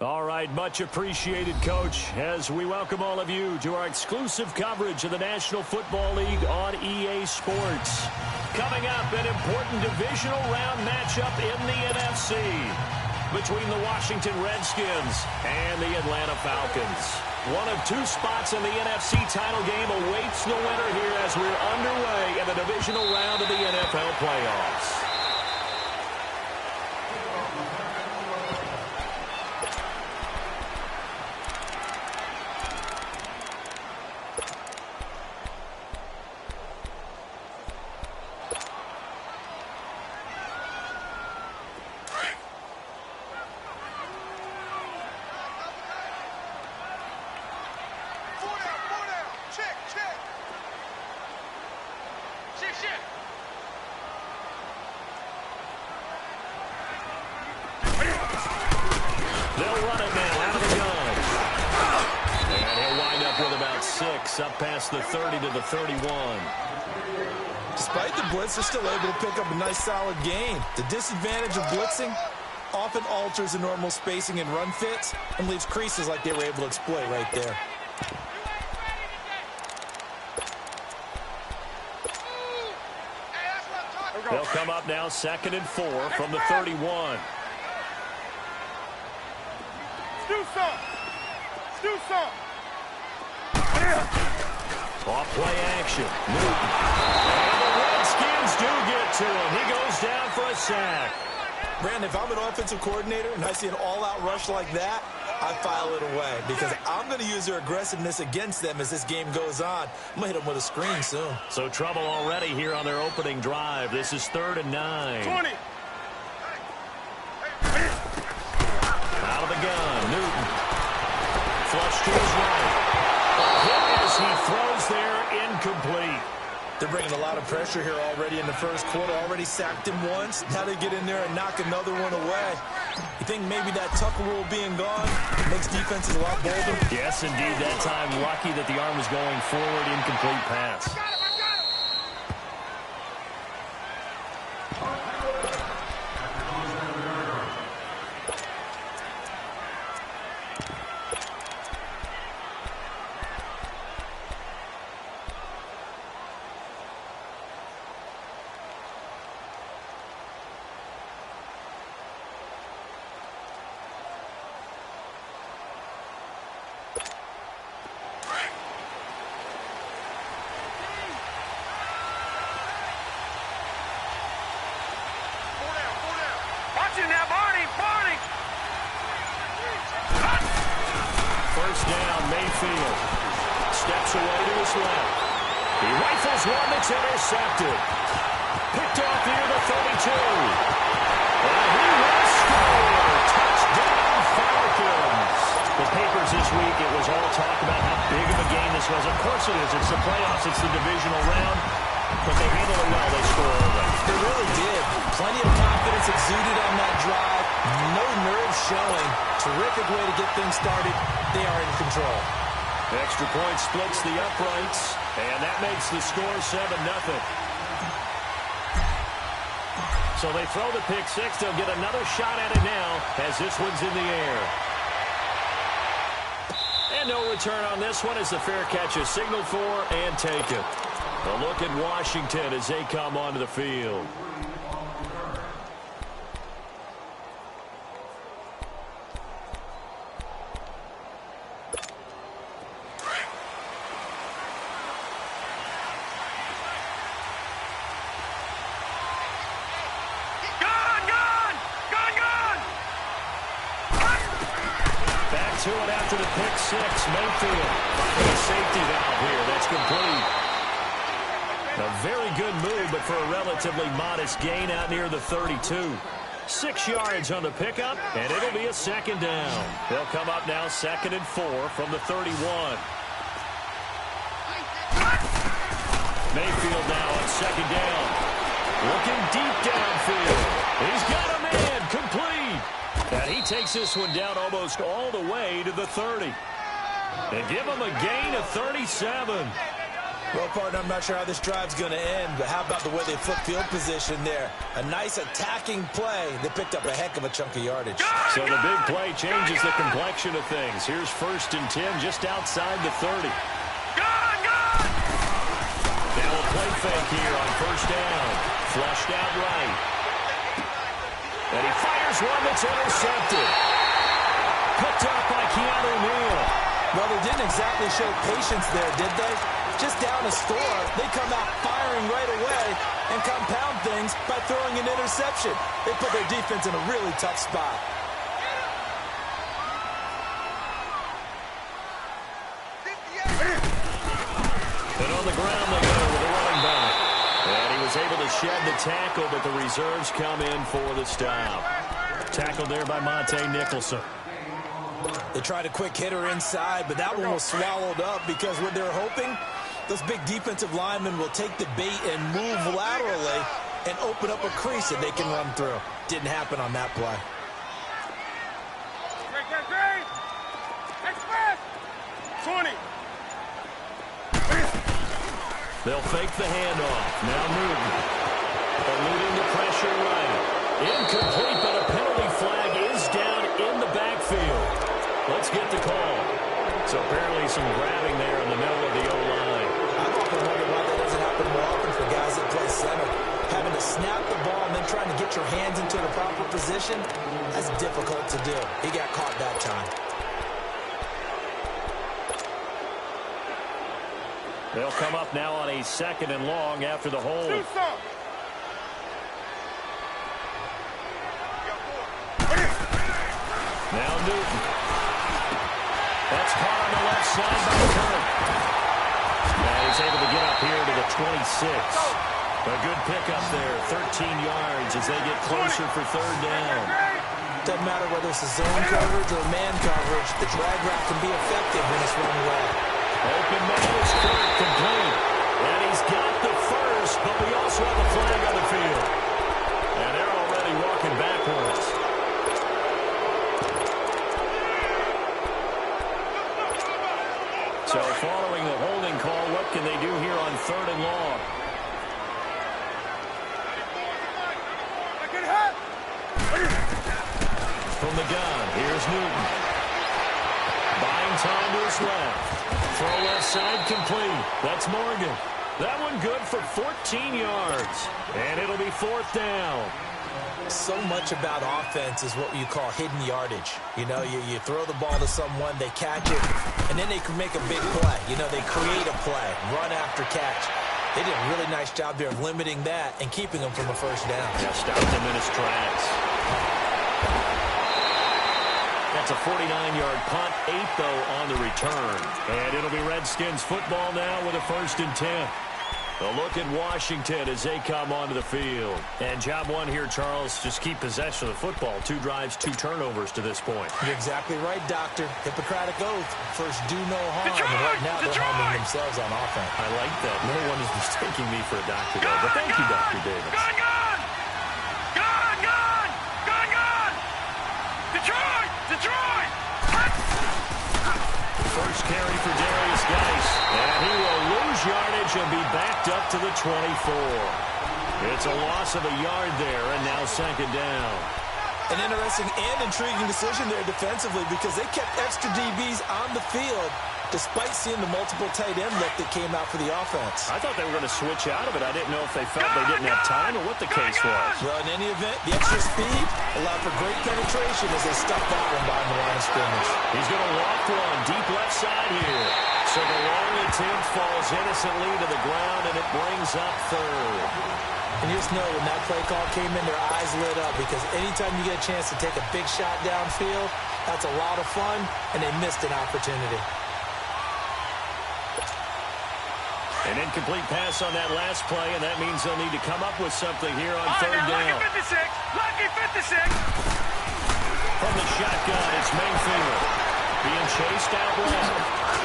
All right, much appreciated, Coach, as we welcome all of you to our exclusive coverage of the National Football League on EA Sports. Coming up, an important divisional round matchup in the NFC between the Washington Redskins and the Atlanta Falcons. One of two spots in the NFC title game awaits the winner here as we're underway in the divisional round of the NFL playoffs. Up past the 30 to the 31. Despite the blitz, they're still able to pick up a nice solid gain. The disadvantage of blitzing often alters the normal spacing and run fits and leaves creases like they were able to exploit right there. They'll come up now 2nd and 4 from the 31. Do some. Off play action. Newton. And the Redskins do get to him. He goes down for a sack. Brandon, if I'm an offensive coordinator and I see an all-out rush like that, I file it away because I'm going to use their aggressiveness against them as this game goes on. I'm going to hit them with a screen soon. So trouble already here on their opening drive. This is 3rd and 9. 20. Out of the gun. Newton. Flush to his right. As he throws there, incomplete. They're bringing a lot of pressure here already in the first quarter. Already sacked him once. Now they get in there and knock another one away. You think maybe that Tucker rule being gone makes defenses a lot bolder? Yes, indeed. That time, lucky that the arm was going forward. Incomplete pass. First down, Mayfield. Steps away to his left. He rifles one that's intercepted. Picked off near the 32. And he will score. Touchdown, Falcons. The papers this week, it was all talk about how big of a game this was. Of course it is. It's the playoffs. It's the divisional round. But they handled it well. They score early. They really did. Plenty of confidence exuded on that drive. No nerves showing. Terrific way to get things started. They are in control. Extra point splits the uprights, and that makes the score 7-0. So they throw the pick six. They'll get another shot at it now as this one's in the air. And no return on this one as the fair catch is signaled for and taken. A look at Washington as they come onto the field. To it after the pick six. Mayfield finding a safety valve here. That's complete. A very good move, but for a relatively modest gain out near the 32. 6 yards on the pickup, and it'll be a 2nd down. They'll come up now 2nd and 4 from the 31. Mayfield now on 2nd down. Looking deep downfield. He's got a man. Complete. And he takes this one down almost all the way to the 30. And give him a gain of 37. Well, partner, I'm not sure how this drive's going to end, but how about the way they flip field position there? A nice attacking play. They picked up a heck of a chunk of yardage. So the big play changes the complexion of things. Here's 1st and 10 just outside the 30. Now a play fake here on 1st down. Flushed out right. And he fires one that's intercepted. Picked up by Keanu Neal. Well, they didn't exactly show patience there, did they? Just down a score, they come out firing right away and compound things by throwing an interception. They put their defense in a really tough spot. And on the ground they go with a running back. And he was able to shed the tackle, but the reserves come in for the stop. Tackled there by Monte Nicholson. They tried a quick hitter inside, but that one was swallowed up because what they're hoping, those big defensive linemen will take the bait and move laterally and open up a crease that they can run through. Didn't happen on that play. Great. Express. 20. They'll fake the handoff. Now Newton. Eluding the pressure right. Incomplete, but a penalty flag is down in the backfield. Let's get the call. So apparently some grabbing there in the middle of the O-line. I've often wondered why that doesn't happen more often for guys that play center. Having to snap the ball and then trying to get your hands into the proper position, that's difficult to do. He got caught that time. They'll come up now on a 2nd and long after the hold. Now Newton. That's caught on the left side by Kirk. Now he's able to get up here to the 26. A good pickup there, 13 yards as they get closer for 3rd down. Doesn't matter whether it's a zone coverage or man coverage, the drag route can be effective when it's run well. Open man is Kirk, complete. And he's got the first, but we also have a flag on the field. And they're already walking backwards. So following the holding call, what can they do here on 3rd and long? From the gun, here's Newton. Buying time to his left. Throw left side complete. That's Morgan. That one good for 14 yards. And it'll be 4th down. So much about offense is what you call hidden yardage. You know, you throw the ball to someone, they catch it, and then they can make a big play. You know, they create a play, run after catch. They did a really nice job there of limiting that and keeping them from a 1st down. Yeah, stopped him in his tracks. That's a 49-yard punt, 8 though on the return. And it'll be Redskins football now with a 1st and 10. A look at Washington as they come onto the field. And job one here, Charles, just keep possession of the football. 2 drives, 2 turnovers to this point. You're exactly right, Doctor. Hippocratic oath. First, do no harm. And right now, they're harming themselves on offense. I like that. No one is mistaking me for a doctor, though. But thank you, Dr. Davis. Gun! Detroit! First carry for Darius Geis. And he will lose yardage and be backed up to the 24. It's a loss of a yard there, and now 2nd down. An interesting and intriguing decision there defensively because they kept extra DBs on the field despite seeing the multiple tight end look that came out for the offense. I thought they were going to switch out of it. I didn't know if they felt they didn't have time or what the case was. Well, in any event, the extra speed allowed for great penetration as they stuffed that one behind the line of scrimmage. He's going to walk one deep left side here. So the long attempt falls innocently to the ground, and it brings up 3rd. And you just know when that play call came in, their eyes lit up because anytime you get a chance to take a big shot downfield, that's a lot of fun, and they missed an opportunity. An incomplete pass on that last play, and that means they'll need to come up with something here on 3rd down. Lucky 56. From the shotgun, it's Mayfield. Being chased out left.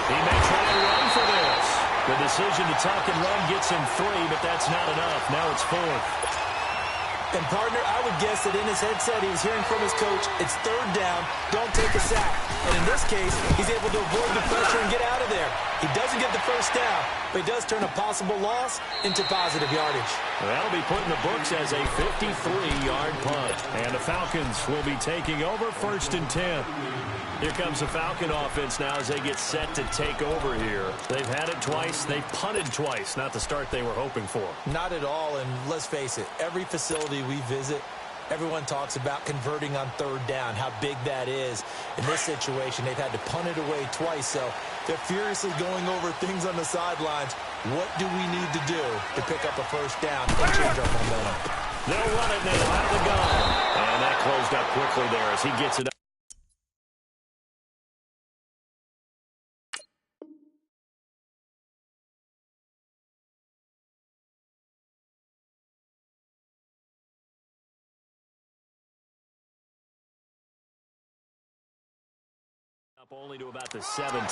He may try to run for this. The decision to tuck and run gets him 3, but that's not enough. Now it's 4th. And, partner, I would guess that in his headset he was hearing from his coach, it's 3rd down, don't take a sack. And in this case, he's able to avoid the pressure and get out of there. He He doesn't get the first down, but he does turn a possible loss into positive yardage. That'll be put in the books as a 53-yard punt. And the Falcons will be taking over 1st and 10. Here comes the Falcon offense now as they get set to take over here. They've had it twice. They've punted twice. Not the start they were hoping for. Not at all, and let's face it, every facility we visit, everyone talks about converting on 3rd down, how big that is. In this situation, they've had to punt it away twice, so they're furiously going over things on the sidelines. What do we need to do to pick up a 1st down and change our momentum? They'll run it now out of the gun. And that closed up quickly there as he gets it up. Up only to about the 17.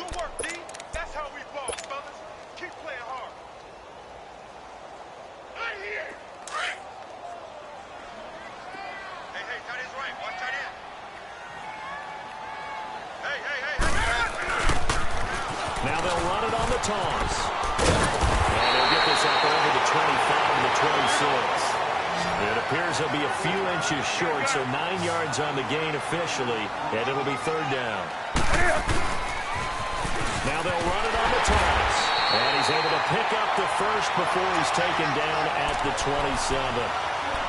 Good work, D. That's how we ball, fellas. Keep playing hard. Right here. Hey, tight end's right. Watch tight end. Hey. Now they'll run it on the toss. And they'll get this up over the 25 and the 26. It appears they'll be a few inches short, so 9 yards on the gain officially, and it'll be 3rd down. Now they'll run it on the toss. And he's able to pick up the first before he's taken down at the 27.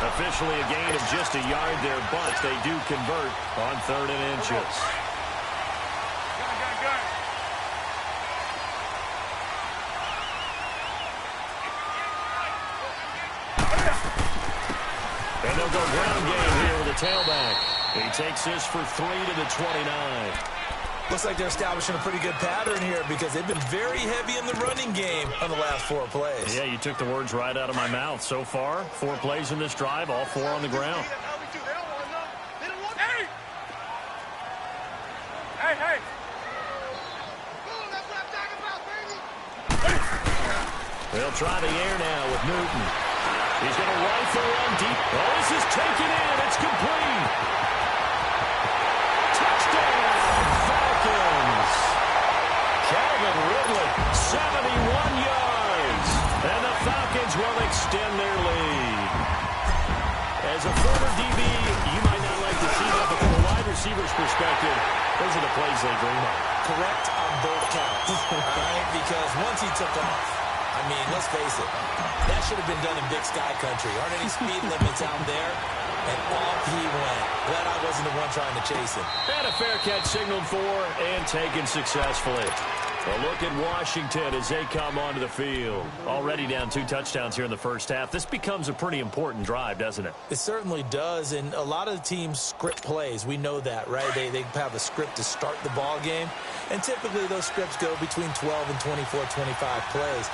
Officially a gain of just a yard there, but they do convert on 3rd and inches. And they'll go ground game here with a tailback. He takes this for 3 to the 29. Looks like they're establishing a pretty good pattern here because they've been very heavy in the running game on the last 4 plays. Yeah, you took the words right out of my mouth. So far, 4 plays in this drive, all 4 on the ground. Hey. They'll try the air now with Newton. He's going to rifle one deep. Oh, this is taken in. It's complete. Touchdown, Falcons. Calvin Ridley, 71 yards. And the Falcons will extend their lead. As a former DB, you might not like to see that, but from a wide receiver's perspective, those are the plays they dream of. Correct on both counts. All right, because once he took off, I mean, let's face it, that should have been done in Big Sky Country. Aren't any speed limits out there? And off he went. Glad I wasn't the one trying to chase him. And a fair catch signaled for and taken successfully. A look at Washington as they come onto the field. Already down 2 touchdowns here in the first half. This becomes a pretty important drive, doesn't it? It certainly does, and a lot of the teams script plays. We know that, right? They have a script to start the ball game, and typically those scripts go between 12 and 24, 25 plays.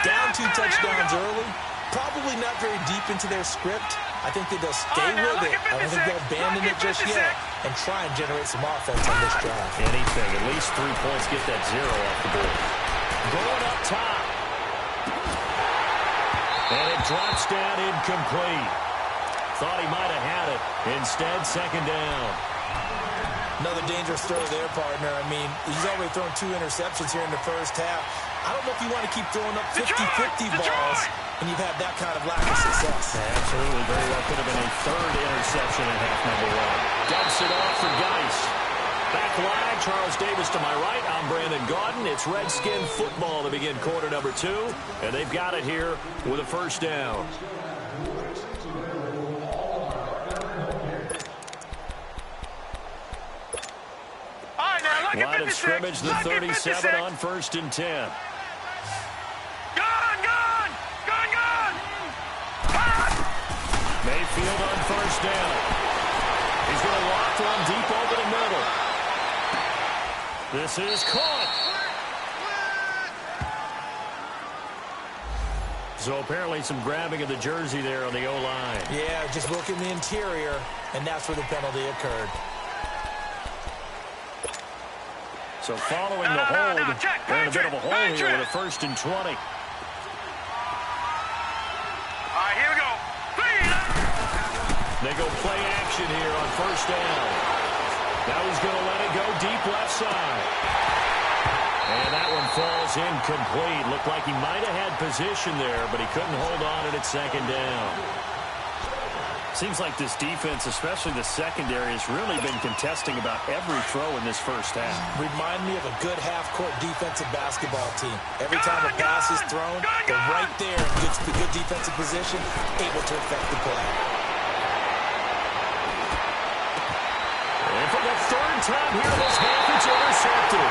Down 2 touchdowns early, probably not very deep into their script. I think that they'll stay with it. I don't think they'll abandon it just yet and try and generate some offense on this drive. Anything, at least 3 points, get that 0 off the board. Going up top. And it drops down incomplete. Thought he might have had it. Instead, 2nd down. Another dangerous throw there, partner. I mean, he's already thrown 2 interceptions here in the first half. I don't know if you want to keep throwing up 50-50 balls and you've had that kind of lack of success. Absolutely. Very well could have been a 3rd interception in half number 1. Dumps it off for Geist. Back line, Charles Davis to my right. I'm Brandon Gaudin. It's Redskin football to begin quarter number 2. And they've got it here with a 1st down. Line of scrimmage, the 37 on 1st and 10. Mayfield on 1st down. He's going to loft one deep over the middle. This is caught. So apparently some grabbing of the jersey there on the O-line. Yeah, just working the interior, and that's where the penalty occurred. So following the hold, they're in a bit of a hole here with a 1st and 20. All right, here we go. They go play action here on 1st down. Now he's going to let it go deep left side. And that one falls incomplete. Looked like he might have had position there, but he couldn't hold on at second down. Seems like this defense, especially the secondary, has really been contesting about every throw in this first half. Remind me of a good half-court defensive basketball team. Every time a pass is thrown, they're right there in good defensive position, able to affect the play. And for the third time here this half, it's intercepted.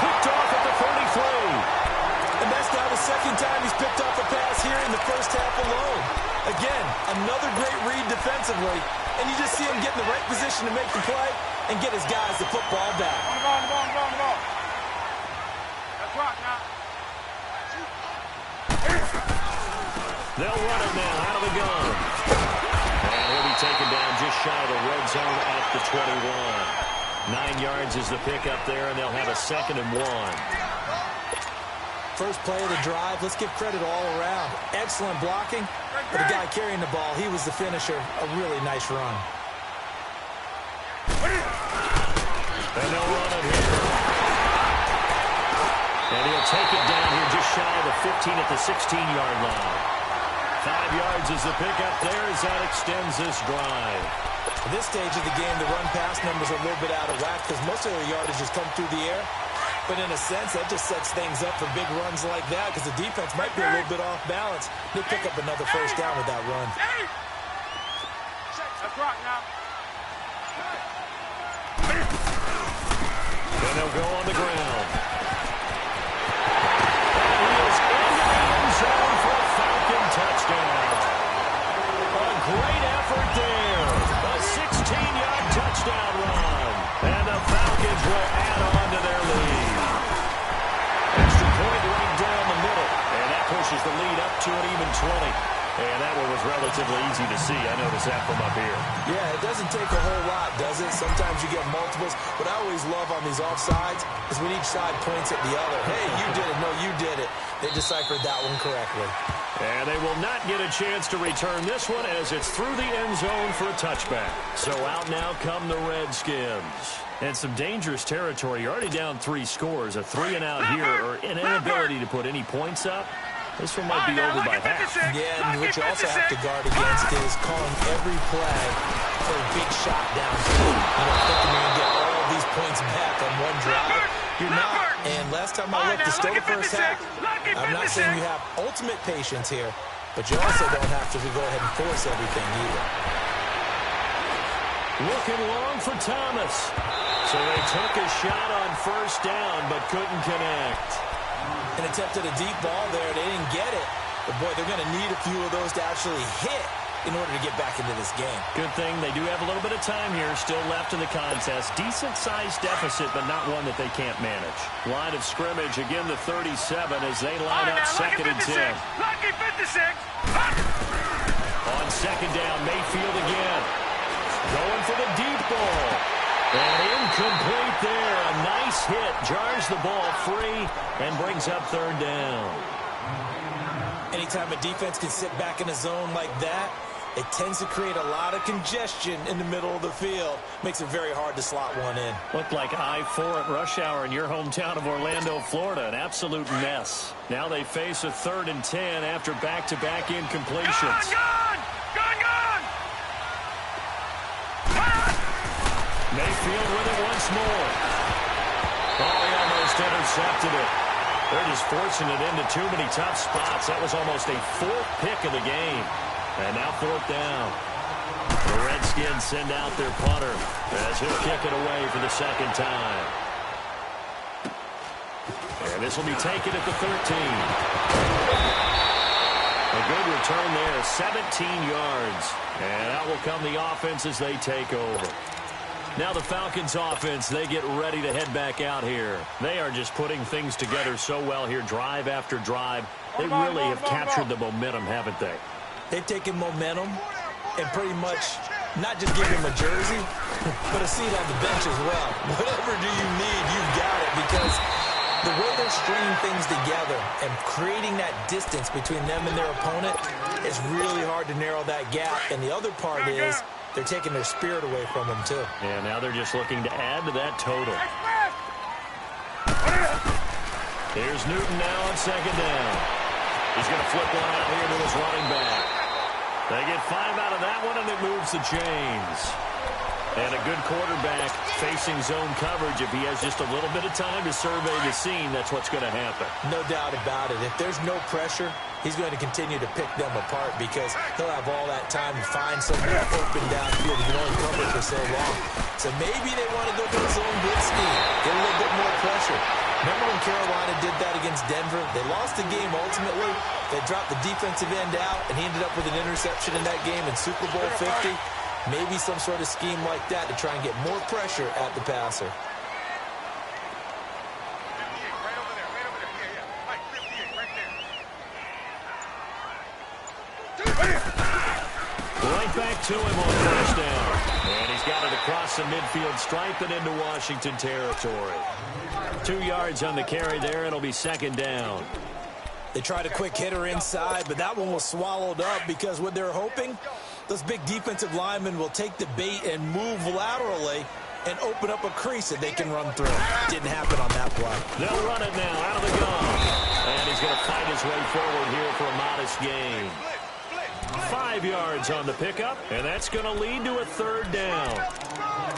Picked off at the 33. And that's now the second time he's picked off a pass here in the first half alone. Again, another great read defensively, and you just see him get in the right position to make the play and get his guys the football back. On the ball. That's right now. They'll run it now out of the gun. And he'll be taken down just shy of the red zone at the 21. 9 yards is the pickup there, and they'll have a 2nd and 1. First play of the drive, let's give credit all around. Excellent blocking, but the guy carrying the ball, he was the finisher. A really nice run. And they'll run it here. And he'll take it down here just shy of the 15 at the 16-yard line. 5 yards is the pickup there as that extends this drive. At this stage of the game, the run-pass numbers are a little bit out of whack because most of their yardage has come through the air. But in a sense, that just sets things up for big runs like that because the defense might be a little bit off balance. They pick up another first down with that run. That's right now. Then they'll go on the ground. And he is in the end zone for a Falcon touchdown. A great effort there. A 16-yard touchdown run. And the Falcons will add on to their lead. Extra point right down the middle. And that pushes the lead up to an even 20. And that one was relatively easy to see. I noticed that from up here. Yeah, it doesn't take a whole lot, does it? Sometimes you get multiples. What I always love on these offsides is when each side points at the other. Hey, you did it. No, you did it. They deciphered that one correctly. And they will not get a chance to return this one as it's through the end zone for a touchback. So out now come the Redskins. And some dangerous territory. You're already down 3 scores. A 3-and-out here or an inability to put any points up. This one might be over by half. Yeah, and what you also have to guard against is calling every play for a big shot downfield. Thinking you're going to get all these points back on one drive. You're not. And last time I looked, it's still the first half. I'm not saying you have ultimate patience here, but you also don't have to go ahead and force everything either. Looking long for Thomas. So they took a shot on first down, but couldn't connect. An attempt at a deep ball there. They didn't get it. But, boy, they're going to need a few of those to actually hit in order to get back into this game. Good thing they do have a little bit of time here still left in the contest. Decent-sized deficit, but not one that they can't manage. Line of scrimmage, again, the 37 as they line up 2nd and 10. Lucky 56. On 2nd down, Mayfield again. Going for the deep ball. And incomplete there. A nice hit. Jars the ball free and brings up 3rd down. Anytime a defense can sit back in a zone like that, it tends to create a lot of congestion in the middle of the field. Makes it very hard to slot one in. Looked like I-4 at rush hour in your hometown of Orlando, Florida. An absolute mess. Now they face a 3rd and 10 after back-to-back incompletions. Gone! Mayfield with it once more. Oh, he almost intercepted it. They're just forcing it into too many tough spots. That was almost a 4th pick of the game. And now 4th down. The Redskins send out their punter as he'll kick it away for the 2nd time. And this will be taken at the 13. A good return there, 17 yards. And out will come the offense as they take over. Now the Falcons offense, they get ready to head back out here. They are just putting things together so well here, drive after drive. They really have captured the momentum, haven't they? They've taken momentum and pretty much not just give him a jersey, but a seat on the bench as well. Whatever do you need, you've got it, because the way they're stringing things together and creating that distance between them and their opponent, it's really hard to narrow that gap. And the other part is they're taking their spirit away from him, too. And now they're just looking to add to that total. Here's Newton now on second down. He's going to flip one out here to his running back. They get 5 out of that one, and it moves the chains. And a good quarterback facing zone coverage. If he has just a little bit of time to survey the scene, that's what's going to happen. No doubt about it. If there's no pressure, he's going to continue to pick them apart because he'll have all that time to find someone open downfield. He can only cover for so long. So maybe they want to go to his own blitz scheme, get a little bit more pressure. Remember when Carolina did that against Denver? They lost the game ultimately. They dropped the defensive end out, and he ended up with an interception in that game in Super Bowl 50. Maybe some sort of scheme like that to try and get more pressure at the passer. 58, right over there. Yeah. Right, 58, right there. Right back to him on first down. And he's got it across the midfield stripe and into Washington territory. 2 yards on the carry there. It'll be second down. They tried a quick hitter inside, but that one was swallowed up because what they're hoping, those big defensive linemen will take the bait and move laterally and open up a crease that they can run through. Didn't happen on that play. They'll run it now out of the gun. And he's going to fight his way forward here for a modest gain. 5 yards on the pickup, and that's going to lead to a third down.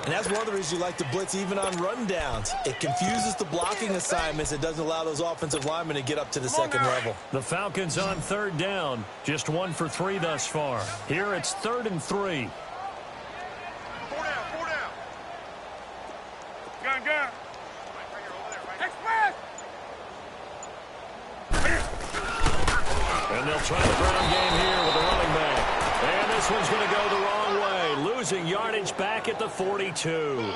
And that's one of the reasons you like to blitz even on rundowns. It confuses the blocking assignments. It doesn't allow those offensive linemen to get up to the second level. The Falcons on third down. Just 1 for 3 thus far. Here it's 3rd and 3. 4 down. Gun. Right here, over there, right here. And they'll try the ground game here with the running back. And this one's going to go the wrong way. Losing yardage back at the 42.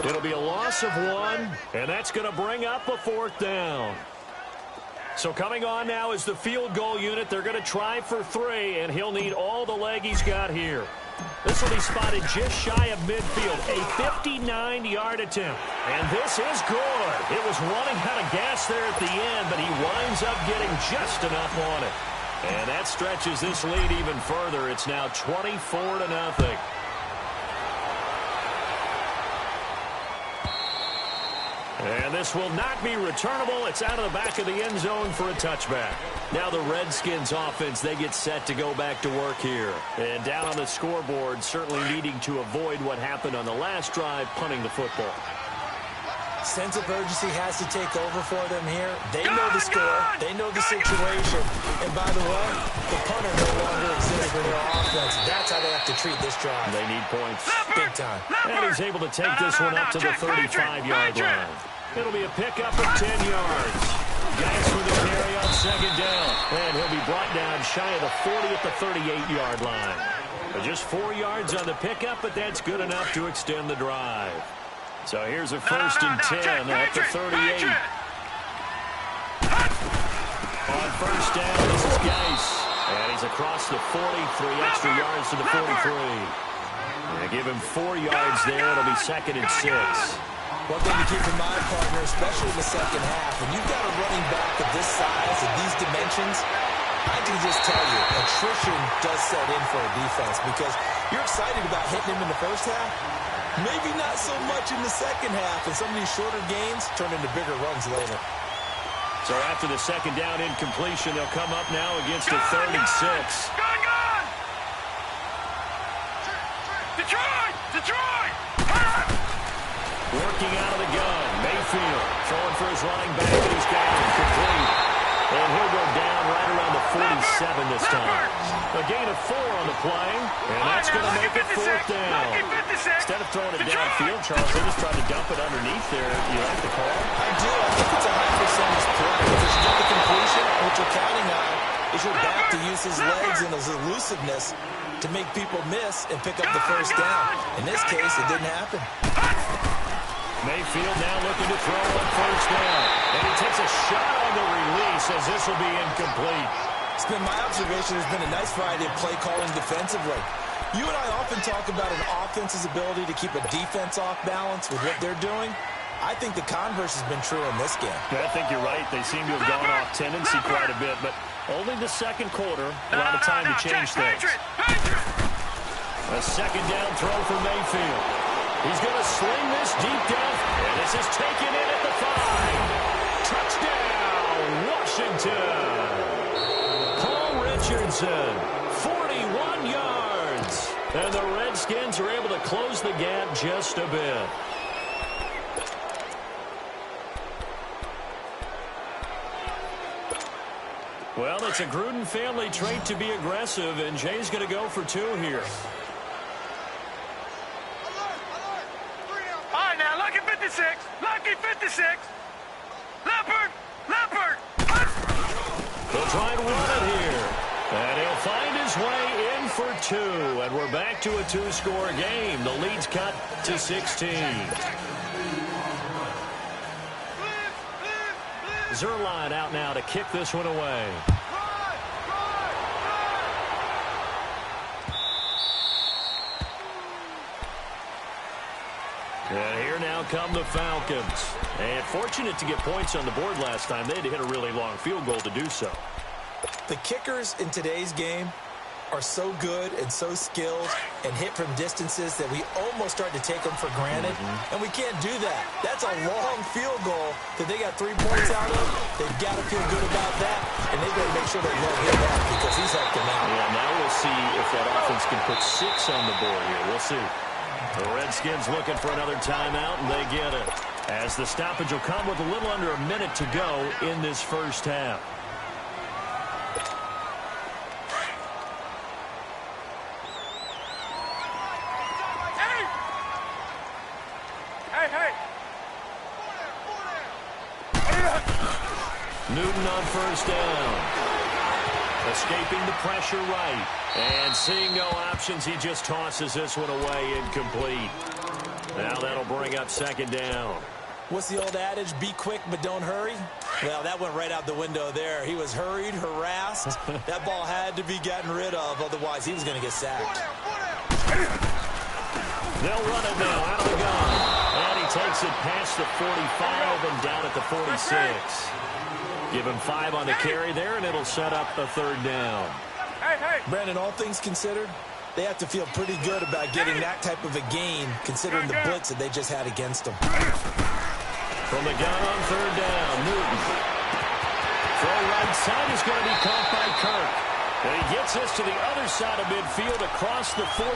It'll be a loss of 1, and that's going to bring up a 4th down. So coming on now is the field goal unit. They're going to try for 3, and he'll need all the leg he's got here. This will be spotted just shy of midfield. A 59-yard attempt. And this is good. It was running out of gas there at the end, but he winds up getting just enough on it. And that stretches this lead even further. It's now 24-0. And this will not be returnable. It's out of the back of the end zone for a touchback. Now the Redskins offense, they get set to go back to work here. And down on the scoreboard, certainly needing to avoid what happened on the last drive, punting the football. Sense of urgency has to take over for them here. They know the score. They know the situation. And by the way, the punter no longer exists for their offense. That's how they have to treat this drive. They need points. Big time. And he's able to take this one up to the 35-yard line. It'll be a pickup of 10 yards. Guys with the carry on second down. And he'll be brought down shy of the 40 at the 38-yard line. Just 4 yards on the pickup, but that's good enough to extend the drive. So here's a 1st and 10 at the 38. On first down, this is Geis. And he's across the 40, 3 extra yards to the 43. They give him 4 yards there. It'll be 2nd and 6. One thing to keep in mind, partner, especially in the second half, when you've got a running back of this size and these dimensions, I can just tell you, attrition does set in for a defense because you're excited about hitting him in the first half. Maybe not so much in the second half, and some of these shorter gains turn into bigger runs later. So after the second down incompletion, they'll come up now against a 3rd and 6. Gun! Detroit! Working out of the gun, Mayfield throwing for his running back, and he's got it complete. And he'll go down right around the 47 this time. A gain of 4 on the play, and that's going to make it 4th down. Instead of throwing it downfield, Charles, they just tried to dump it underneath there. You like the call? I do. I think it's a high percentage play. Because you get the completion, what you're counting on is your back to use his legs and his elusiveness to make people miss and pick up the first down. In this case, it didn't happen. Mayfield now looking to throw on first down. And he takes a shot on the release as this will be incomplete. It's been my observation there's been a nice variety of play calling defensively. You and I often talk about an offense's ability to keep a defense off balance with what they're doing. I think the converse has been true in this game. I think you're right. They seem to have gone off tendency quite a bit, but only the second quarter, a lot of time to change things. A second down throw for Mayfield. He's going to sling this deep down, and this is taken in at the 5. Touchdown, Washington. Paul Richardson, 41 yards. And the Redskins are able to close the gap just a bit. Well, it's a Gruden family trait to be aggressive, and Jay's going to go for 2 here. All right, now, lucky 56. Lucky 56. Leopard. Leopard. He'll try and run it here. And he'll find his way in for 2. And we're back to a 2-score game. The lead's cut to 16. Zerline out now to kick this one away. And here now come the Falcons. And fortunate to get points on the board last time. They had to hit a really long field goal to do so. The kickers in today's game are so good and so skilled and hit from distances that we almost start to take them for granted, and we can't do that. That's a long field goal that they got 3 points out of. They've got to feel good about that, and they've got to make sure they let him out because he's helped them out. Yeah, now we'll see if that offense can put 6 on the board here. We'll see. The Redskins looking for another timeout, and they get it. As the stoppage will come with a little under a minute to go in this first half. Newton on first down. Escaping the pressure right. And seeing no options, he just tosses this one away incomplete. Now that'll bring up second down. What's the old adage? Be quick, but don't hurry? Well, that went right out the window there. He was hurried, harassed. That ball had to be gotten rid of, otherwise he was going to get sacked. They'll run it now out of the gun. And he takes it past the 45 and down at the 46. Give him 5 on the carry there, and it'll set up the third down. Brandon, all things considered, they have to feel pretty good about getting that type of a gain, considering the blitz that they just had against them. From the gun on third down, Newton. Throw right side is going to be caught by Kirk. And he gets us to the other side of midfield across the 45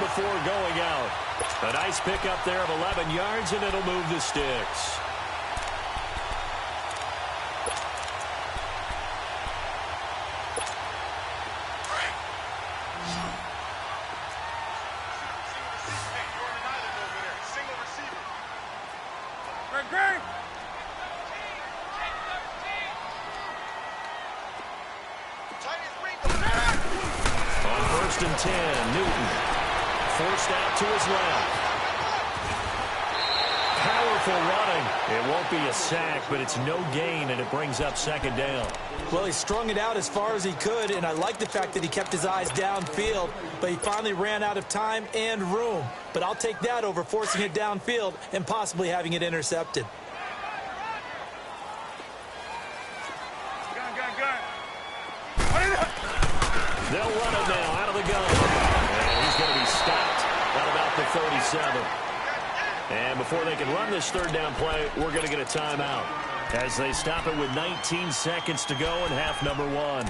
before going out. A nice pickup there of 11 yards, and it'll move the sticks. And 10, Newton forced out to his left. Powerful running. It won't be a sack, but it's no gain, and it brings up second down. Well, he strung it out as far as he could, and I like the fact that he kept his eyes downfield, but he finally ran out of time and room. But I'll take that over forcing it downfield and possibly having it intercepted. They'll run it now out of the gun. And he's going to be stopped at about the 37. And before they can run this third down play, we're going to get a timeout as they stop it with 19 seconds to go in half number 1.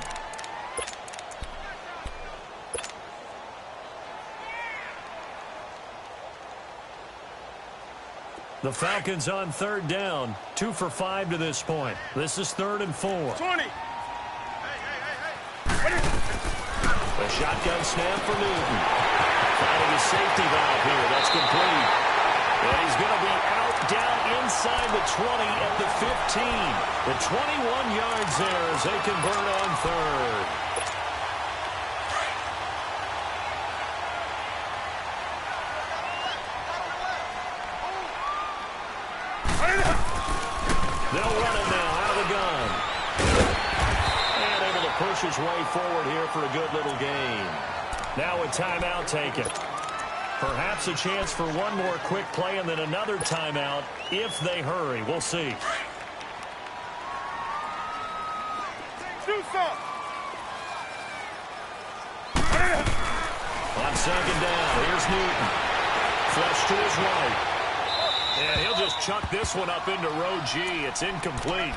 The Falcons on third down, 2 for 5 to this point. This is 3rd and 4. 20. A shotgun snap for Newton. Finding a safety valve here. That's complete. And he's going to be out down inside the 20 at the 15. The 21 yards there as they convert on third. They'll run it now out of the gun. And able to push his way forward here for a good little gain. Now a timeout taken. Perhaps a chance for one more quick play and then another timeout if they hurry. We'll see. On second down. Here's Newton. Flush to his right. And he'll just chuck this one up into row G. It's incomplete.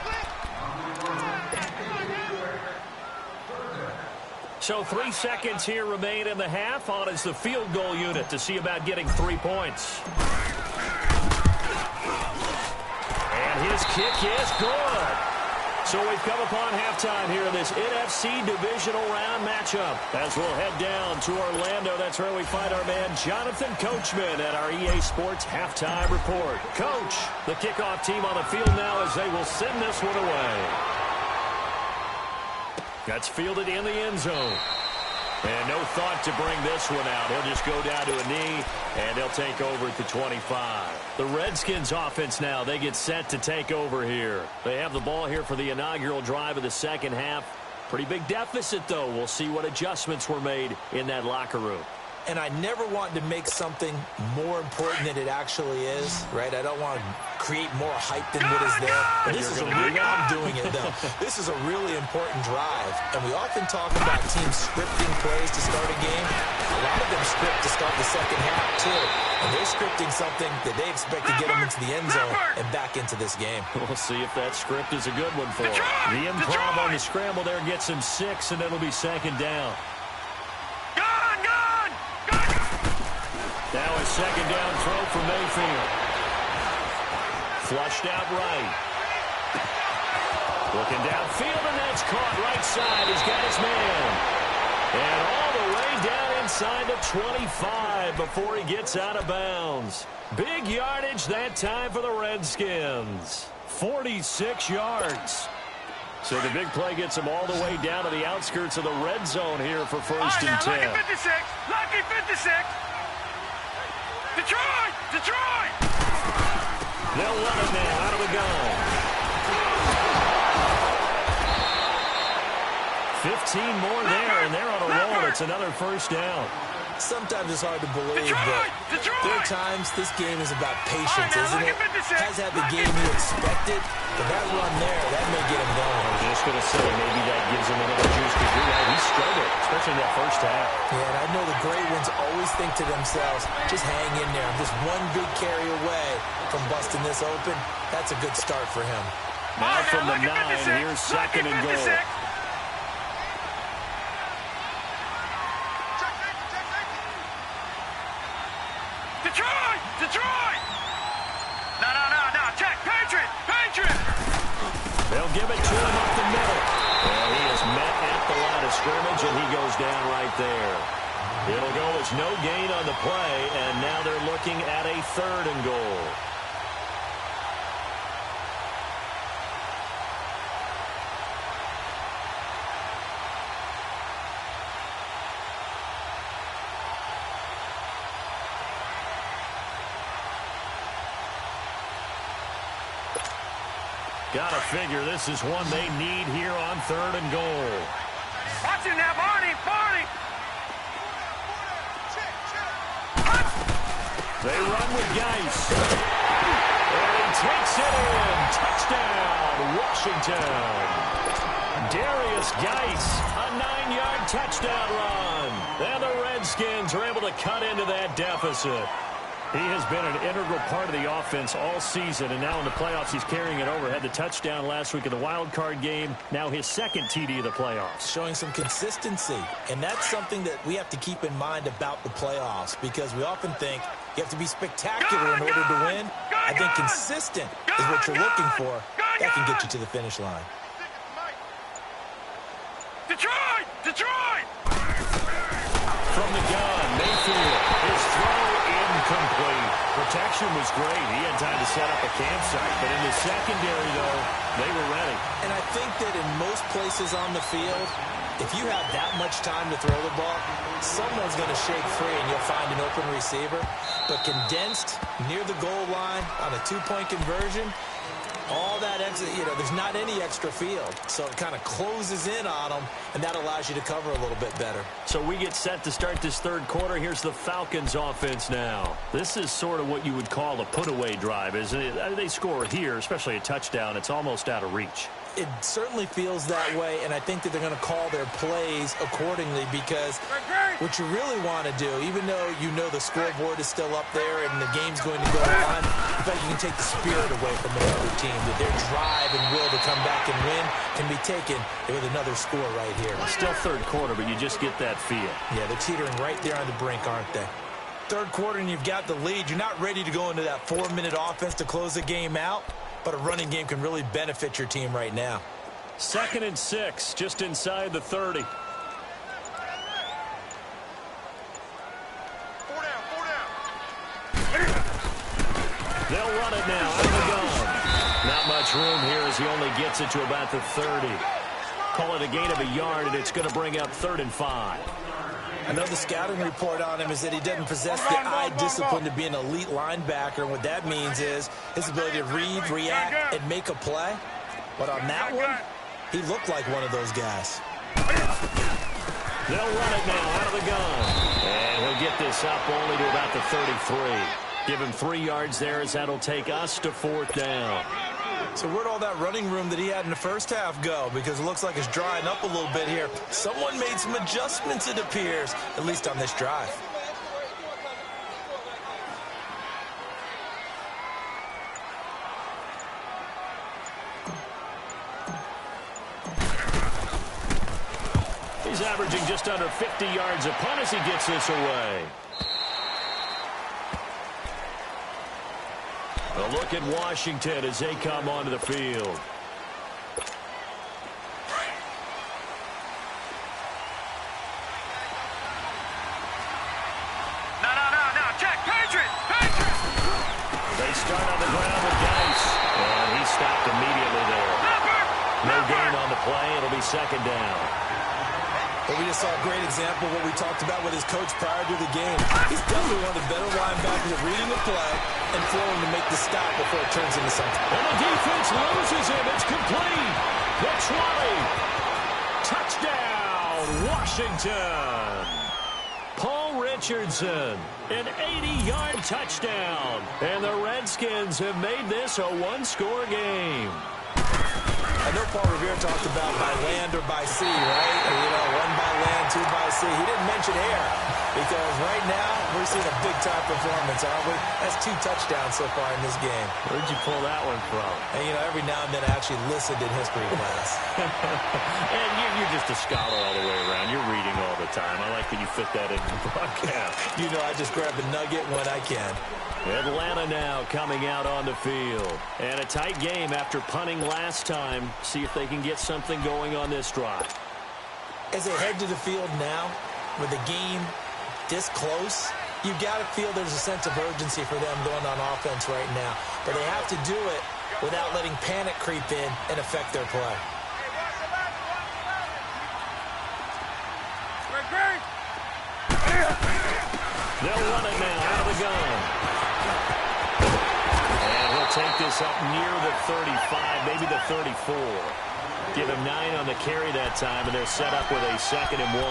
So 3 seconds here remain in the half. On is the field goal unit to see about getting 3 points. And his kick is good. So we've come upon halftime here in this NFC divisional round matchup. As we'll head down to Orlando, that's where we find our man Jonathan Coachman at our EA Sports Halftime Report. Coach, the kickoff team on the field now as they will send this one away. That's fielded in the end zone. And no thought to bring this one out. He'll just go down to a knee, and they'll take over at the 25. The Redskins offense now, they get set to take over here. They have the ball here for the inaugural drive of the second half. Pretty big deficit, though. We'll see what adjustments were made in that locker room. And I never want to make something more important than it actually is, right? I don't want to create more hype than what is there. But this is I'm doing it, though. This is a really important drive. And we often talk about teams scripting plays to start a game. A lot of them script to start the second half, too. And they're scripting something that they expect to get them into the end zone and back into this game. We'll see if that script is a good one for them. The improv on the scramble there gets him 6, and it'll be second down. Now a second down throw for Mayfield. Flushed out right. Looking downfield, and that's caught right side. He's got his man. And all the way down inside the 25 before he gets out of bounds. Big yardage that time for the Redskins. 46 yards. So the big play gets him all the way down to the outskirts of the red zone here for first and 10. Lucky 56. Lucky 56. Detroit! Detroit! They'll run it now out of the gun. 15 more there, and they're on a roll. It's another first down. Sometimes it's hard to believe, but there are times this game is about patience, isn't it? Has had the game you expected, but that run there, that may get him going. I was just going to say, maybe that gives him another juice to do that. He struggled, especially in that first half. Yeah, and I know the great ones always think to themselves, just hang in there. Just one big carry away from busting this open. That's a good start for him. Now from the 9, here's second and goal. Detroit! Detroit! No. Check. Patriot! Patriot! They'll give it to him up the middle. And he is met at the line of scrimmage, and he goes down right there. It'll go as no gain on the play, and now they're looking at a third and goal. Gotta figure this is one they need here on third and goal. Watch it now, Barney! They run with Geis. And he takes it in. Touchdown, Washington. Darius Geis, a 9-yard touchdown run. And the Redskins are able to cut into that deficit. He has been an integral part of the offense all season, and now in the playoffs he's carrying it over. Had the touchdown last week in the wild card game. Now his second TD of the playoffs. Showing some consistency, and that's something that we have to keep in mind about the playoffs, because we often think you have to be spectacular in order to win. I think consistent is what you're looking for. That can get you to the finish line. Detroit! Detroit! From the gun, Mayfield. His throw incomplete. Protection was great. He had time to set up a campsite. But in the secondary, though, they were ready. And I think that in most places on the field, if you have that much time to throw the ball, someone's going to shake free and you'll find an open receiver. But condensed near the goal line on a two-point conversion, all that extra, there's not any extra field. So it kind of closes in on them, and that allows you to cover a little bit better. So we get set to start this third quarter. Here's the Falcons offense now. This is sort of what you would call a put-away drive, isn't it? They score here, especially a touchdown. It's almost out of reach. it certainly feels that way, and I think that they're going to call their plays accordingly, because what you really want to do, even though you know the scoreboard is still up there and the game's going to go on, in fact, you can take the spirit away from another team, that their drive and will to come back and win can be taken with another score right here. Still third quarter, but you just get that feel. Yeah, they're teetering right there on the brink, aren't they? Third quarter and you've got the lead. You're not ready to go into that 4-minute offense to close the game out, but a running game can really benefit your team right now. 2nd and 6, just inside the 30. They'll run it now out of the gun. Not much room here as he only gets it to about the 30. Call it a gain of a yard, and it's going to bring up 3rd and 5. I know the scouting report on him is that he doesn't possess the eye discipline to be an elite linebacker. And what that means is his ability to read, react, and make a play. But on that one, he looked like one of those guys. They'll run it now out of the gun. And he'll get this up only to about the 33. Give him 3 yards there as that'll take us to 4th down. So where'd all that running room that he had in the first half go? Because it looks like it's drying up a little bit here. Someone made some adjustments, it appears, at least on this drive. He's averaging just under 50 yards a punt as he gets this away. A look at Washington as they come onto the field. No. Check. Patriot. They start on the ground with Dice. And he stopped immediately there. No gain on the play. It'll be 2nd down. But we just saw a great example of what we talked about with his coach prior to the game. He's definitely one of the better linebackers at reading the play and flowing to make the stop before it turns into something. And the defense loses him. It's complete. The 20. Touchdown, Washington. Paul Richardson, an 80-yard touchdown. And the Redskins have made this a 1-score game. I know Paul Revere talked about by land or by sea, right? You know, 1 by land, 2 by sea. He didn't mention air because right now we're seeing a big-time performance, aren't we? That's 2 touchdowns so far in this game. Where'd you pull that one from? And, you know, every now and then I actually listened in history class. And you're just a scholar all the way around. You're reading all the time. I like that you fit that in the broadcast. You know, I just grab a nugget when I can. Atlanta now coming out on the field. And a tight game after punting last time. See if they can get something going on this drive. As they head to the field now, with the game this close, you've got to feel there's a sense of urgency for them going on offense right now. But they have to do it without letting panic creep in and affect their play. They'll run it now out of the gun. And he'll take this up near the 35, maybe the 34. Give him 9 on the carry that time, and they're set up with a 2nd and 1.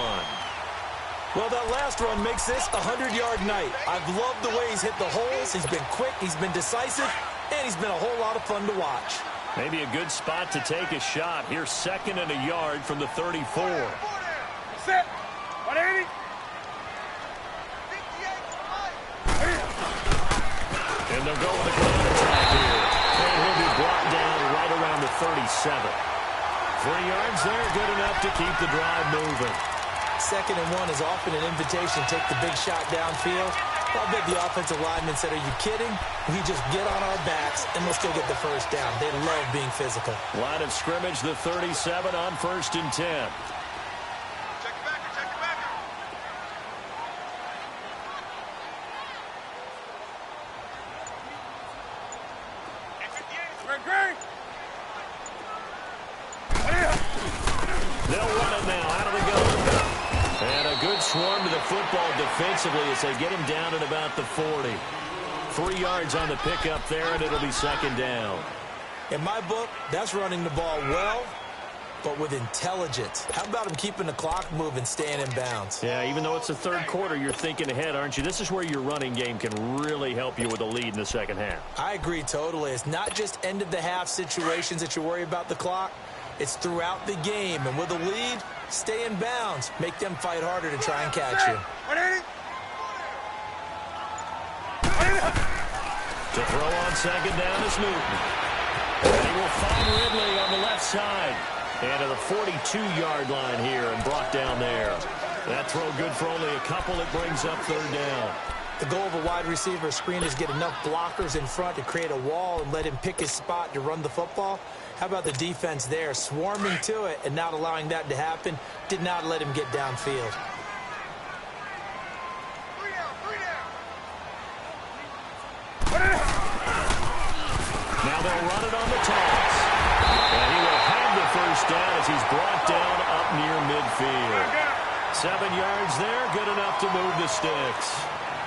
Well, that last run makes this a 100-yard night. I've loved the way he's hit the holes. He's been quick, he's been decisive, and he's been a whole lot of fun to watch. Maybe a good spot to take a shot. Here's 2nd and a yard from the 34. Set. 180. And they'll go with a ground attack here. And he'll be brought down right around the 37. 3 yards there, good enough to keep the drive moving. 2nd and 1 is often an invitation to take the big shot downfield. I bet the offensive lineman said, are you kidding? We just get on our backs and let's go get the first down. They love being physical. Line of scrimmage, the 37 on 1st and 10. They'll run it now out of the gun. And a good swarm to the football defensively as they get him down at about the 40. 3 yards on the pickup there, and it'll be 2nd down. In my book, that's running the ball well, but with intelligence. How about him keeping the clock moving, staying in bounds? Yeah, even though it's the 3rd quarter, you're thinking ahead, aren't you? This is where your running game can really help you with a lead in the 2nd half. I agree totally. It's not just end-of-the-half situations that you worry about the clock. It's throughout the game. And with a lead, stay in bounds. Make them fight harder to try and catch you. To throw on second down is Newton. And he will find Ridley on the left side. And to the 42-yard line here and brought down there. That throw good for only a couple. It brings up third down. The goal of a wide receiver screen is get enough blockers in front to create a wall and let him pick his spot to run the football. How about the defense there, swarming to it and not allowing that to happen? Did not let him get downfield. Now they'll run it on the toss. And he will have the first down as he's brought down up near midfield. 7 yards there, good enough to move the sticks.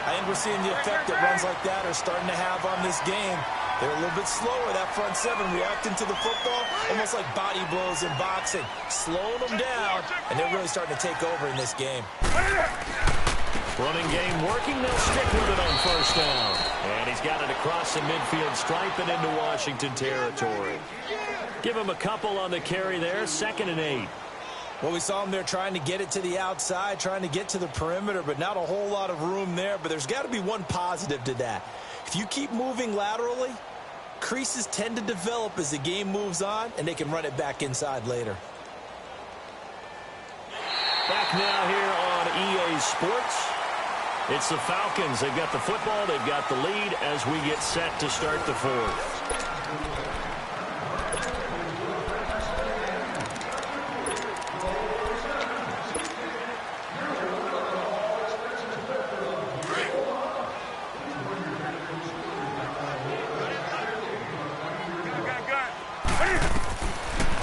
I think we're seeing the effect that runs like that are starting to have on this game. They're a little bit slower, that front seven, reacting to the football, almost like body blows in boxing, slowing them down, and they're really starting to take over in this game. Running game working, they'll stick with it on first down. And he's got it across the midfield stripe and into Washington territory. Give him a couple on the carry there, 2nd and 8. Well, we saw him there trying to get it to the outside, trying to get to the perimeter, but not a whole lot of room there. But there's got to be one positive to that. If you keep moving laterally, creases tend to develop as the game moves on, and they can run it back inside later. Back now here on EA Sports. It's the Falcons. They've got the football. They've got the lead as we get set to start the fourth.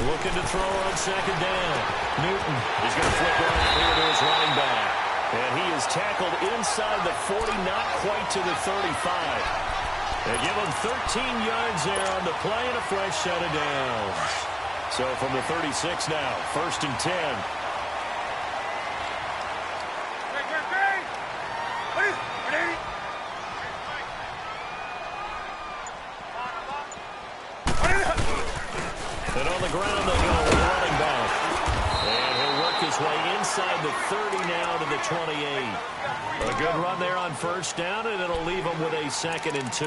Looking to throw on second down. Newton is going to flip right here to his running back. And he is tackled inside the 40, not quite to the 35. They give him 13 yards there on the play and a fresh set of downs. So from the 36 now, 1st and 10. And on the ground they go with running back. And he'll work his way inside the 30 now to the 28. A good run there on first down, and it'll leave him with a 2nd and 2.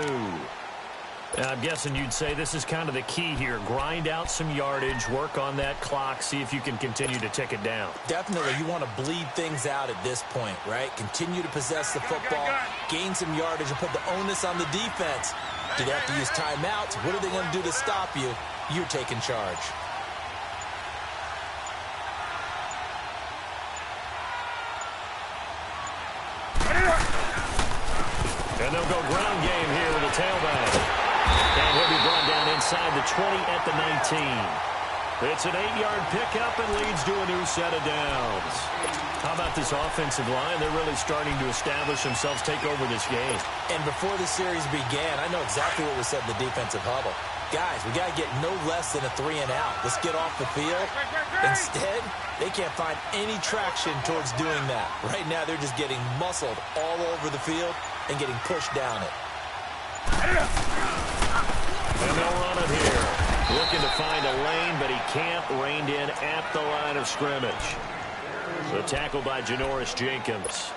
I'm guessing you'd say this is kind of the key here. Grind out some yardage, work on that clock, see if you can continue to tick it down. Definitely, you want to bleed things out at this point, right? Continue to possess the football, gain some yardage, and put the onus on the defense. Do they have to use timeouts? What are they going to do to stop you? You're taking charge. And they'll go ground game here with a tailback. And he'll be brought down inside the 20 at the 19. It's an 8-yard pickup and leads to a new set of downs. How about this offensive line? They're really starting to establish themselves, take over this game. And before the series began, I know exactly what was said in the defensive huddle. Guys, we got to get no less than a 3 and out. Let's get off the field. Instead, they can't find any traction towards doing that. Right now, they're just getting muscled all over the field and getting pushed down it. And they'll run it here. Looking to find a lane, but he can't. Reined in at the line of scrimmage. The tackle by Janoris Jenkins.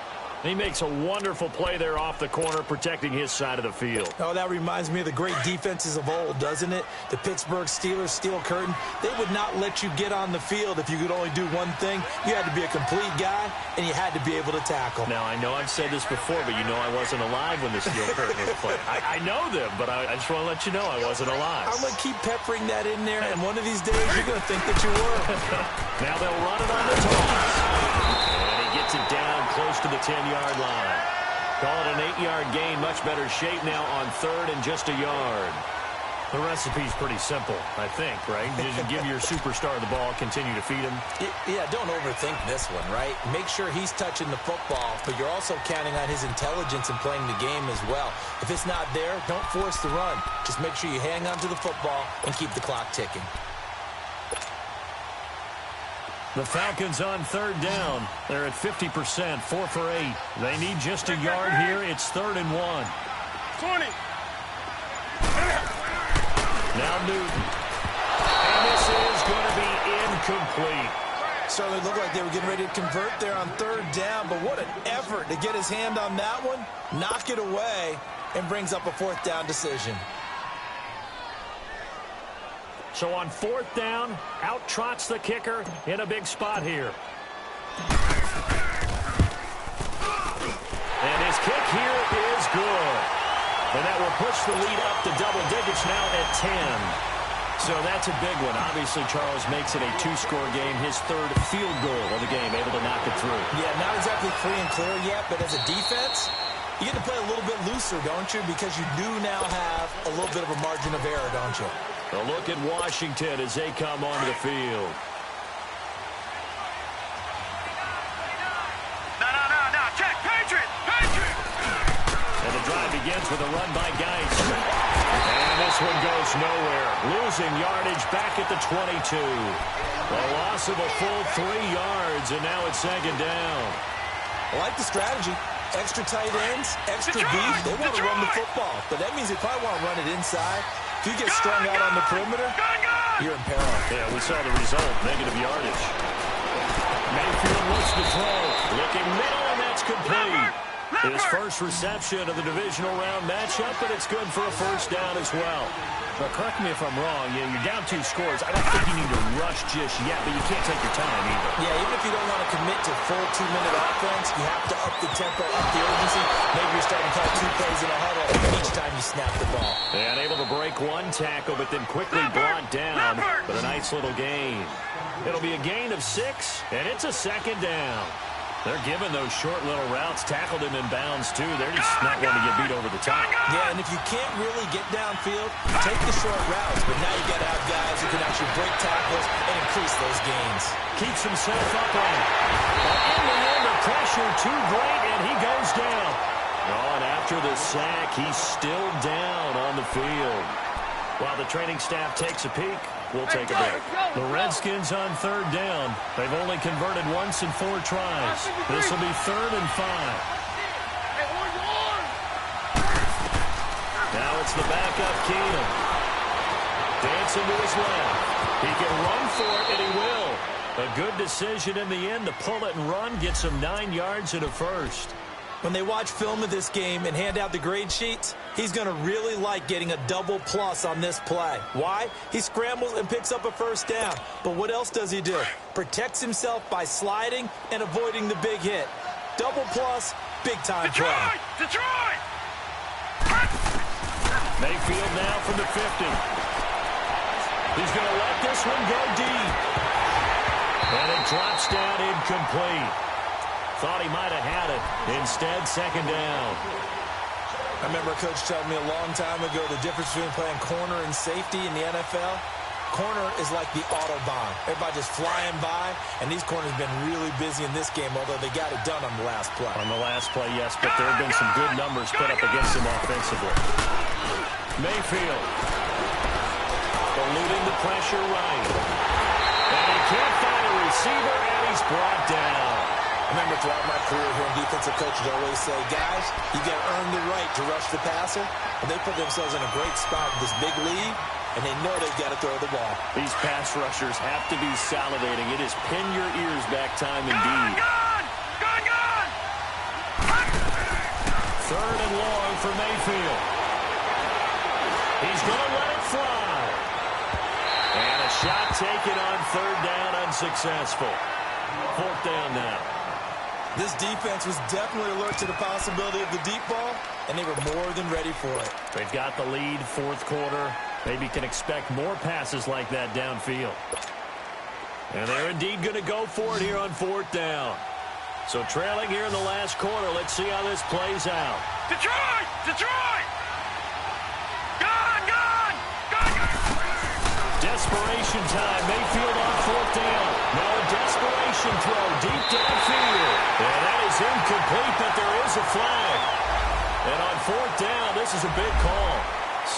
He makes a wonderful play there off the corner, protecting his side of the field. Oh, that reminds me of the great defenses of old, doesn't it? The Pittsburgh Steelers, Steel Curtain. They would not let you get on the field if you could only do one thing. You had to be a complete guy, and you had to be able to tackle. Now, I know I've said this before, but you know I wasn't alive when the Steel Curtain was played. I know them, but I just want to let you know I wasn't alive. I'm going to keep peppering that in there, and one of these days you're going to think that you were. Now they'll run it on the toss. Gets it down close to the 10-yard line. Call it an 8-yard gain. Much better shape now on 3rd and just a yard. The recipe's pretty simple, I think, right? Just give your superstar the ball, continue to feed him. Yeah, don't overthink this one, right? Make sure he's touching the football, but you're also counting on his intelligence in playing the game as well. If it's not there, don't force the run. Just make sure you hang on to the football and keep the clock ticking. The Falcons on 3rd down. They're at 50%, 4 for 8. They need just a yard here. It's 3rd and 1. 20. Now Newton. And And this is going to be incomplete. Certainly looked like they were getting ready to convert there on third down, but what an effort to get his hand on that one, knock it away, and brings up a fourth down decision. So on fourth down, out trots the kicker in a big spot here. And his kick here is good. And that will push the lead up to double digits now at 10. So that's a big one. Obviously, Charles makes it a two-score game. His third field goal of the game, able to knock it through. Yeah, not exactly free and clear yet, but as a defense, you get to play a little bit looser, don't you? Because you do now have a little bit of a margin of error, don't you? A look at Washington as they come onto the field. No. Check. Patriot. And the drive begins with a run by Geis. And this one goes nowhere. Losing yardage back at the 22. A loss of a full 3 yards, and now it's second down. I like the strategy. Extra tight ends, extra beef. They want to run the football, but that means they probably want to run it inside. If you get strung out on the perimeter, you're in peril. Yeah, we saw the result, negative yardage. Mayfield looks to throw. Looking middle, and that's complete. His first reception of the divisional round matchup, but it's good for a first down as well. But correct me if I'm wrong, you're down 2 scores. I don't think you need to rush just yet, but you can't take your time either. Yeah, even if you don't want to commit to full 2-minute offense, you have to up the tempo, up the urgency. Maybe you're starting to call 2 plays in a huddle each time you snap the ball. And able to break one tackle, but then quickly brought down. But a nice little gain. It'll be a gain of 6, and it's a second down. They're giving those short little routes. Tackled him in bounds, too. They're just not wanting to get beat over the top. Yeah, and if you can't really get downfield, take the short routes. But now you got to have guys who can actually break tackles and increase those gains. Keeps himself upright. But in the end, the pressure too great, and he goes down. Oh, and after the sack, he's still down on the field. While the training staff takes a peek, we'll take a break. The Redskins on third down. They've only converted once in 4 tries. This will be 3rd and 5. Now it's the backup Keenum. Dancing to his left. He can run for it, and he will. A good decision in the end to pull it and run. Gets him 9 yards and a first. When they watch film of this game and hand out the grade sheets, he's going to really like getting a double plus on this play. Why? He scrambles and picks up a first down. But what else does he do? Protects himself by sliding and avoiding the big hit. Double plus, big-time play. Detroit! Mayfield now from the 50. He's going to let this one go deep. And it drops down incomplete. Thought he might have had it. Instead, second down. I remember a coach telling me a long time ago the difference between playing corner and safety in the NFL. Corner is like the Autobahn. Everybody just flying by, and these corners have been really busy in this game, although they got it done on the last play. On the last play, yes, but there have been some good numbers put up against him offensively. Mayfield eluding the pressure right. And he can't find a receiver, and he's brought down. I remember throughout my career hearing defensive coaches always say, guys, you got to earn the right to rush the passer. And they put themselves in a great spot with this big lead, and they know they've got to throw the ball. These pass rushers have to be salivating. It is pin your ears back time indeed. Gone! 3rd and long for Mayfield. He's going to let it fly. And a shot taken on 3rd down, unsuccessful. 4th down now. This defense was definitely alert to the possibility of the deep ball, and they were more than ready for it. They've got the lead, 4th quarter. Maybe can expect more passes like that downfield. And they're indeed going to go for it here on 4th down. So trailing here in the last quarter, let's see how this plays out. Detroit! Gone! Desperation time. Mayfield on 4th down. Now a desperation throw deep downfield. And that is incomplete, but there is a flag. And on 4th down, this is a big call.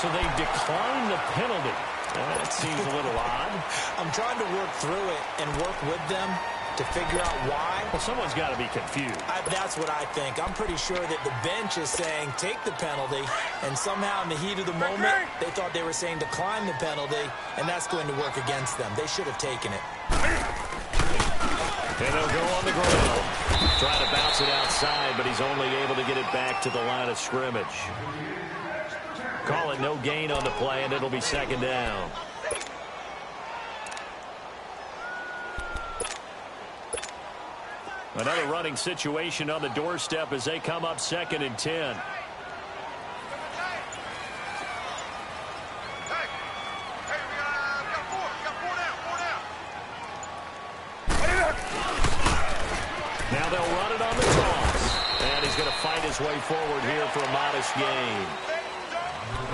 So they decline the penalty. That seems a little odd. I'm trying to work through it and work with them. to figure out why. Well, someone's got to be confused. That's what I think. I'm pretty sure that the bench is saying take the penalty, and somehow in the heat of the moment, they thought they were saying decline the penalty, and that's going to work against them. They should have taken it. And they'll go on the ground. Trying to bounce it outside, but he's only able to get it back to the line of scrimmage. Call it no gain on the play, and it'll be second down. Another running situation on the doorstep as they come up 2nd and 10. Now they'll run it on the toss. And he's going to fight his way forward here for a modest gain.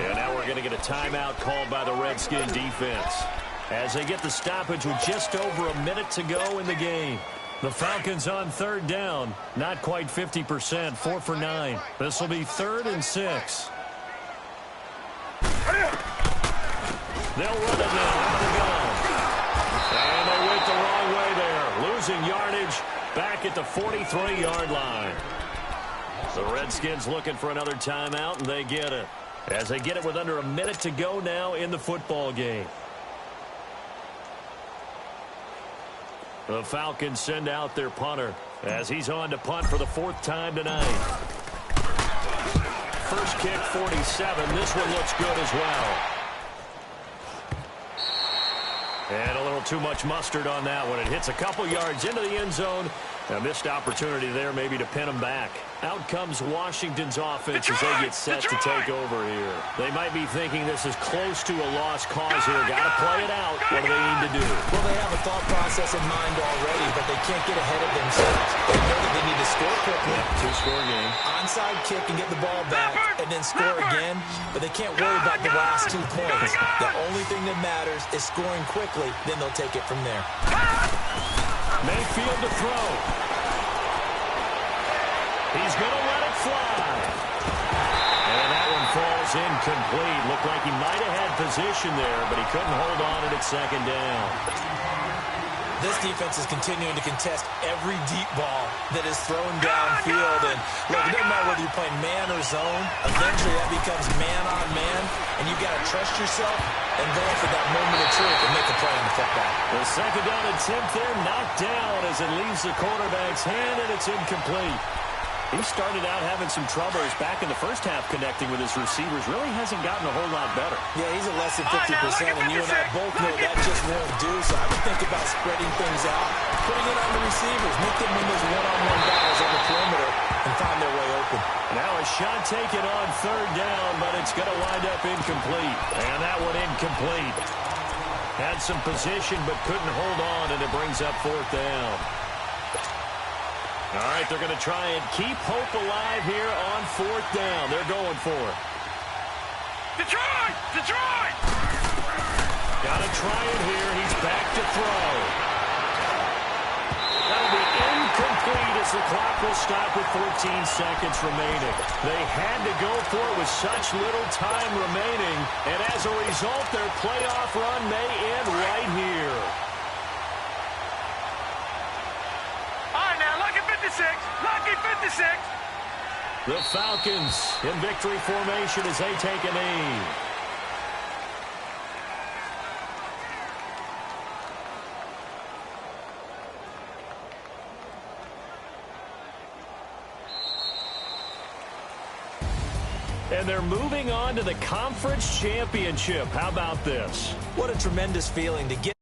And now we're going to get a timeout called by the Redskin defense as they get the stoppage with just over a minute to go in the game. The Falcons on 3rd down. Not quite 50%, 4 for 9. This will be 3rd and 6. They'll run it now out of the gun. And they went the wrong way there. Losing yardage back at the 43-yard line. The Redskins looking for another timeout, and they get it. As they get it with under a minute to go now in the football game. The Falcons send out their punter as he's on to punt for the 4th time tonight. First kick, 47. This one looks good as well. And a little too much mustard on that one. It hits a couple yards into the end zone. A missed opportunity there maybe to pin them back. Out comes Washington's offense as they get set to take over here. They might be thinking this is close to a lost cause here. Got to play it out. What do they need to do? Well, they have a thought process in mind already, but they can't get ahead of themselves. They know that they need to score quickly. Two-score game. Onside kick and get the ball back, and then score again. But they can't worry about the last 2 points. The only thing that matters is scoring quickly. Then they'll take it from there. Mayfield to throw. He's going to let it fly. And that one falls incomplete. Looked like he might have had position there, but he couldn't hold on it at 2nd down. This defense is continuing to contest every deep ball that is thrown downfield. And look, it doesn't matter whether you're playing man or zone. Eventually that becomes man on man, and you've got to trust yourself and go for that moment of truth and make a play on the football. The 2nd down attempt there knocked down as it leaves the quarterback's hand, and it's incomplete. He started out having some troubles back in the first half connecting with his receivers. Really hasn't gotten a whole lot better. Yeah, he's at less than 50%, and you and I both know that just won't do. So I would think about spreading things out, putting it on the receivers, make them win those one-on-one battles on the perimeter, and find their way open. Now a shot taken on 3rd down, but it's going to wind up incomplete. And that one incomplete. Had some position, but couldn't hold on, and it brings up 4th down. All right, they're going to try and keep hope alive here on 4th down. They're going for it. Detroit! Detroit! Got to try it here. He's back to throw. That'll be incomplete as the clock will stop with 14 seconds remaining. They had to go for it with such little time remaining, and as a result, their playoff run may end right here. Lucky 56. The Falcons in victory formation as they take a knee. And they're moving on to the conference championship. How about this? What a tremendous feeling to get